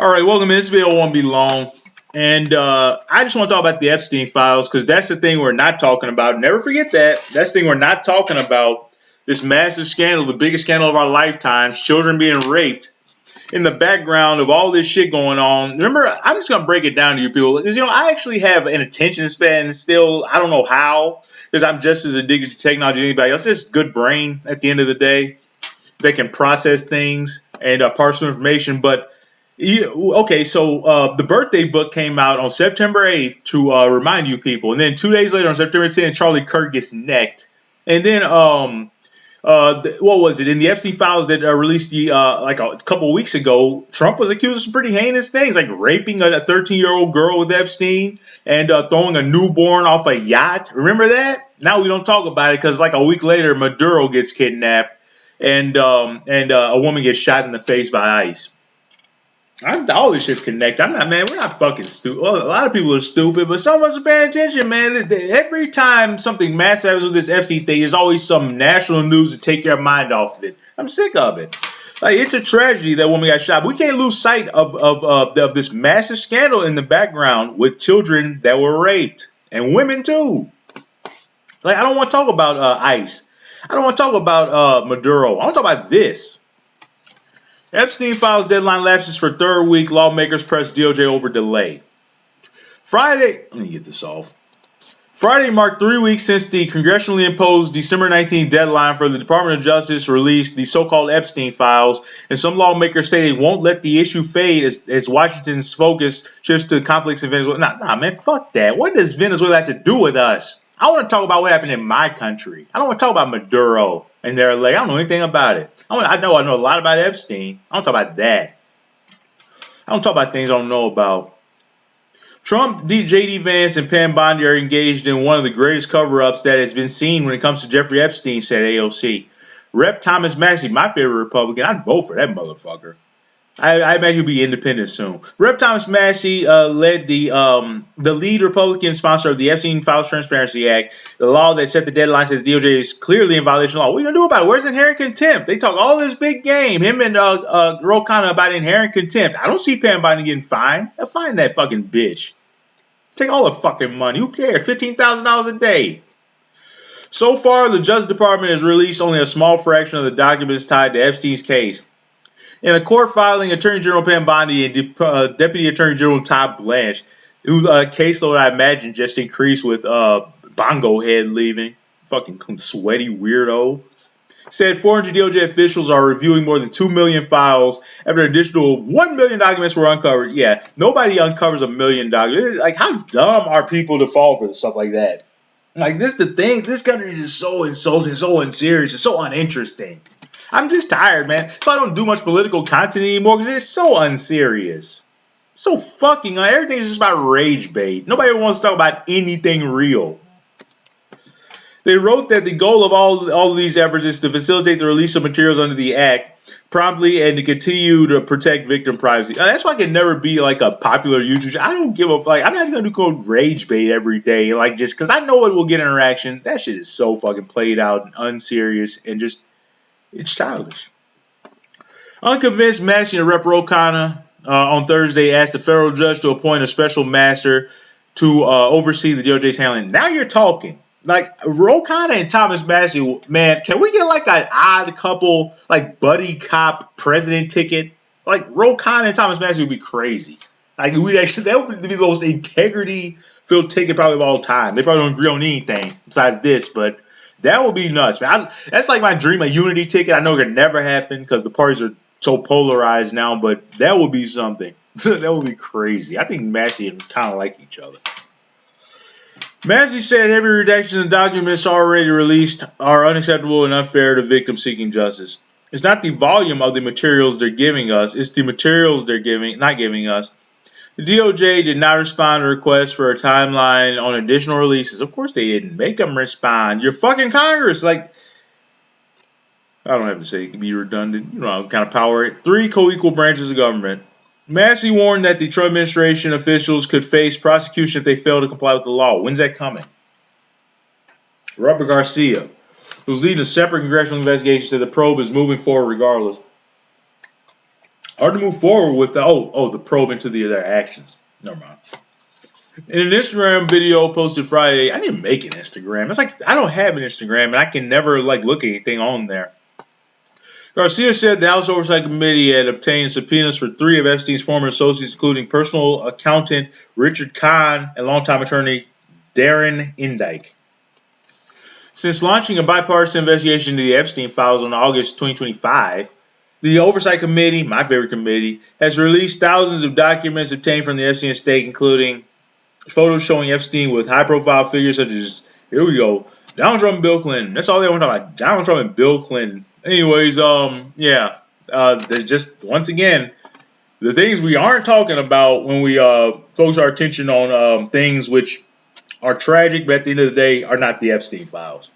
All right, welcome. This video won't be long. And I just want to talk about the Epstein files because that's the thing we're not talking about. Never forget that. That's the thing we're not talking about. This massive scandal, the biggest scandal of our lifetimes, children being raped in the background of all this shit going on. Remember, I'm just going to break it down to you people. Because, I actually have an attention span still. I don't know how, because I'm just as addicted to technology as anybody else. Just good brain at the end of the day. They can process things and parse information, but okay, so the birthday book came out on September 8th to remind you people. And then 2 days later, on September 10th, Charlie Kirk gets necked. And then, what was it? In the Epstein files that released like a couple of weeks ago, Trump was accused of some pretty heinous things, like raping a 13-year-old girl with Epstein and throwing a newborn off a yacht. Remember that? Now we don't talk about it because like a week later, Maduro gets kidnapped and a woman gets shot in the face by ICE. All this shit's connected. We're not fucking stupid. Well, a lot of people are stupid, but some of us are paying attention, man. Every time something massive happens with this Epstein thing, there's always some national news to take your mind off of it. I'm sick of it. Like, it's a tragedy that woman got shot. But we can't lose sight of this massive scandal in the background with children that were raped and women too. Like, I don't want to talk about ICE. I don't want to talk about Maduro. I want to talk about this. Epstein files deadline lapses for third week. Lawmakers press DOJ over delay. Friday, let me get this off. Friday marked 3 weeks since the congressionally imposed December 19th deadline for the Department of Justice to release the so-called Epstein files, and some lawmakers say they won't let the issue fade as Washington's focus shifts to conflicts in Venezuela. Nah, man, fuck that. What does Venezuela have to do with us? I want to talk about what happened in my country. I don't want to talk about Maduro and their leg. I don't know anything about it. I know a lot about Epstein. I don't talk about that. I don't talk about things I don't know about. Trump, J.D. Vance, and Pam Bondi are engaged in one of the greatest cover-ups that has been seen when it comes to Jeffrey Epstein, said AOC. Rep. Thomas Massie, my favorite Republican, I'd vote for that motherfucker. I imagine he'll be independent soon. Rep. Thomas Massie led the lead Republican sponsor of the Epstein Files Transparency Act, the law that set the deadline said the DOJ is clearly in violation of law. What are you going to do about it? Where's inherent contempt? They talk all this big game, him and Ro Khanna, about inherent contempt. I don't see Pam Bondi getting fined. I'll fine that fucking bitch. Take all the fucking money. Who cares? $15,000 a day. So far, the Justice Department has released only a small fraction of the documents tied to Epstein's case. In a court filing, Attorney General Pam Bondi and Deputy Attorney General Todd Blanche, whose caseload I imagine just increased with Bongo Head leaving, fucking sweaty weirdo, said 400 DOJ officials are reviewing more than 2 million files after an additional 1 million documents were uncovered. Yeah, nobody uncovers 1 million documents. Like, how dumb are people to fall for stuff like that? Like, this is the thing. This country is just so insulting, so unserious, it's so uninteresting. I'm just tired, man. So I don't do much political content anymore because it's so unserious. So fucking, everything's just about rage bait. Nobody wants to talk about anything real. They wrote that the goal of all of these efforts is to facilitate the release of materials under the Act promptly and to continue to protect victim privacy. That's why I can never be like a popular YouTuber. I don't give a fuck. I'm not going to do code rage bait every day, like just because I know it will get interaction. That shit is so fucking played out and unserious and just, it's childish. Unconvinced, Massie and Rep. Ro Khanna on Thursday asked a federal judge to appoint a special master to oversee the DOJ's handling. Now you're talking. Like, Ro Khanna and Thomas Massie, man, can we get like an odd couple, like buddy cop president ticket? Like, Ro Khanna and Thomas Massie would be crazy. Like, that would be the most integrity-filled ticket probably of all time. They probably don't agree on anything besides this, but that would be nuts, man. That's like my dream, a unity ticket. I know it could never happen because the parties are so polarized now, but that would be something. That would be crazy. I think Massie kind of like each other. Massie said every redaction of the documents already released are unacceptable and unfair to victims seeking justice. It's not the volume of the materials they're giving us, it's the materials they're not giving us. The DOJ did not respond to requests for a timeline on additional releases. Of course they didn't. Make them respond. You're fucking Congress. Like, I don't have to say it can be redundant. You know what kind of power it. 3 co-equal branches of government. Massie warned that the Trump administration officials could face prosecution if they fail to comply with the law. When's that coming? Robert Garcia, who's leading a separate congressional investigation, said the probe is moving forward regardless. hard to move forward with the probe into their actions. Never mind. In an Instagram video posted Friday, I didn't make an Instagram. It's like I don't have an Instagram, and I can never look at anything on there. Garcia said the House Oversight Committee had obtained subpoenas for 3 of Epstein's former associates, including personal accountant Richard Kahn and longtime attorney Darren Indyke. Since launching a bipartisan investigation into the Epstein files in August 2025, the Oversight Committee, my favorite committee, has released thousands of documents obtained from the Epstein estate, including photos showing Epstein with high-profile figures such as, here we go, Donald Trump and Bill Clinton. That's all they want to talk about, Donald Trump and Bill Clinton. Anyways, there's just, once again, the things we aren't talking about when we focus our attention on things which are tragic, but at the end of the day are not the Epstein files.